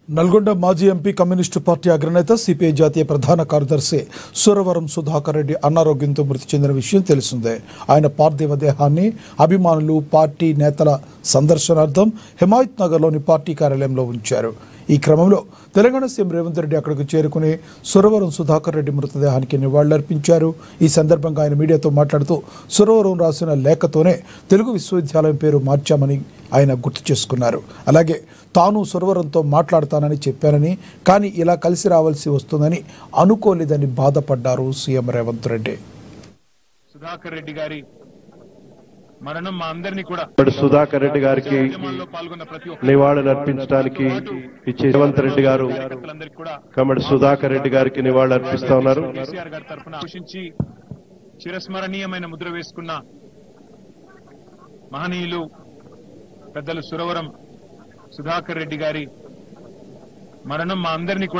నల్గొండ మాజీ MP communist party అగ్రనేత CPI జాతీయ ప్రధాన కార్యదర్శి సురవరం సుధాకర్ రెడ్డి అనారోగ్యంతో మృతి చెందిన విషయం తెలిసిందే. ఆయన పార్థివ దేహాన్ని అభిమానులు, పార్టీ నేతల సందర్శనార్థం హిమాయత్ నగర్లోని పార్టీ కార్యాలయంలో ఉంచారు. ఈ క్రమంలో తెలంగాణ సీఎం రేవంత్ రెడ్డి అక్కడికి చేరుకుని సురవరం సుధాకర్ రెడ్డి మృతదేహానికి నివాళులర్పించారు. ఈ సందర్భంగా ఆయన మీడియాతో మాట్లాడుతూ సురవరం రాసిన లేఖతోనే తెలుగు విశ్వవిద్యాలయం పేరు మార్చామని ఆయన గుర్తు చేసుకున్నారు. అలాగే తాను సురవరంతో మాట్లాడతానని చెప్పానని, కానీ ఇలా కలిసి రావాల్సి వస్తుందని అనుకోలేదని బాధపడ్డారు సీఎం రేవంత్ రెడ్డి. సుధాకర్ రెడ్డి గారి మరణం మా అందరినీ కూడా సుధాకర్ రెడ్డి గారికి నివాళులు అర్పించడానికి ఇచ్చే రేవంత్ రెడ్డి గారు కమ్మడి సుధాకర్ రెడ్డి గారికి నివాళులు అర్పిస్తా ఉన్నారు. కేసీఆర్ గారి తరఫున పోషించి చిరస్మరణీయమైన ముద్ర వేసుకున్న మహనీయులు పెద్దలు సురవరం సుధాకర్ రెడ్డి గారి మరణం మా అందరినీ కూడా